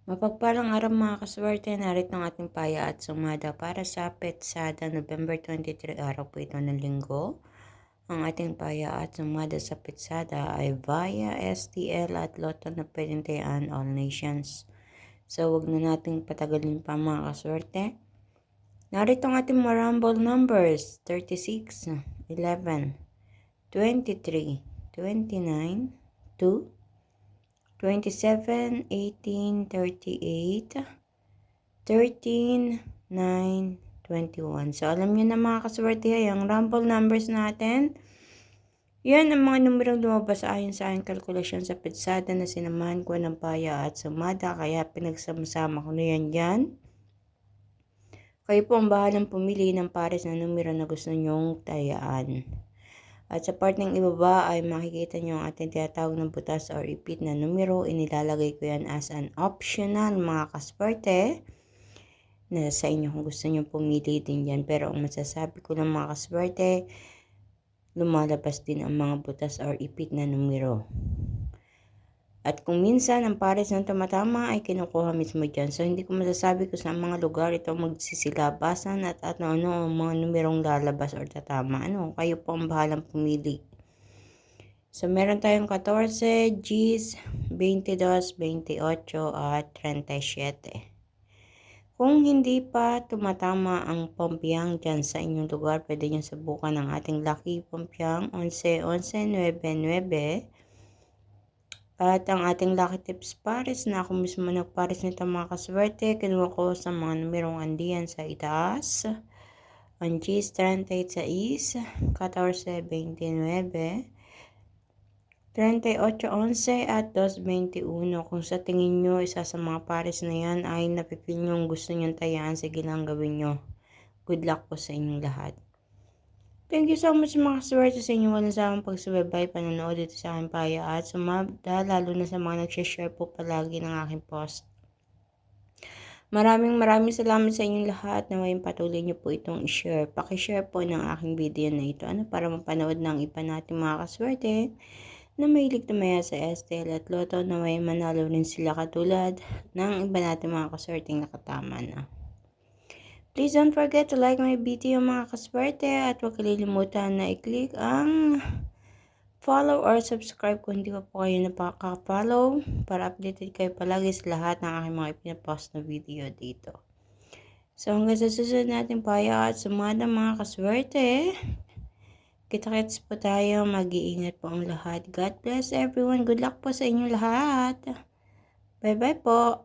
Mapagpalang araw mga kaswerte, narito ang ating paya at sumada para sa Petsada November 23, araw po ito ng linggo. Ang ating paya at sumada sa Petsada ay via STL at Lotto na pwedeng tayaan all nations. So wag na nating patagalin pa mga kaswerte. Narito ang ating marambol numbers: 36, 11, 23, 29, 2, 27, 18, 38, 13, 9, 21. So, alam niyo na mga kaswerte, yung rumble numbers natin, yan ang mga numerong lumabas ayon sa aking kalkulasyon sa petsada na sinamahan ko ng paya at sumada. Kaya pinagsama-sama ko na yan dyan. Kayo po ang bahalang pumili ng pares na numero na gusto nyong tayaan. At sa part ng ibaba ay makikita nyo ang ating tinatawag ng butas or ipit na numero. Inilalagay ko yan as an optional mga kaswerte. Na sa inyo kung gusto nyo pumili din yan. Pero ang masasabi ko lang mga kaswerte, lumalabas din ang mga butas or ipit na numero. At kung minsan ang pares ng tumatama ay kinukuha mismo dyan. So hindi ko masasabi kung sa mga lugar ito magsisilabasan at ano ang mga numerong lalabas or tatama. Kayo po ang bahalang pumili. So meron tayong 14, Gs, 22, 28 at 37. Kung hindi pa tumatama ang pampiang dyan sa inyong lugar, pwede nyo subukan ang ating lucky pampiang 11, 11, 9, 9. At ang ating lucky tips pares na ako mismo nagpares nito mga kaswerte. Kinuha ko sa mga numerong andiyan sa itaas. Ang G's 36, 14, 29, 38, 11 at 221. Kung sa tingin nyo isa sa mga pares na yan ay napipil nyo gusto nyo tayaan, sige lang gawin nyo. Good luck po sa inyong lahat. Thank you so much mga kaswerte sa inyong walang samang pagsubaybay, panonood dito sa aking paya at sumada, lalo na sa mga nagsishare po palagi ng aking post. Maraming salamat sa inyong lahat na ngayon patuloy nyo po itong i-share. Pakishare po ng aking video na ito para mapanood ng iba nating mga kaswerte na mahilig tumaya sa STL at Lotto na may manalo rin sila katulad ng iba nating mga kaswerteng nakatama na. Please don't forget to like my video mga kaswerte at huwag kalilimutan na i-click ang follow or subscribe kung hindi pa po kayo napaka-follow para updated kayo palagi sa lahat ng aking mga ipinapost na video dito. So hanggang sa susunod natin paya at sumada mga kaswerte. Kita-kits po tayo, mag-iingat po ang lahat. God bless everyone. Good luck po sa inyong lahat. Bye-bye po.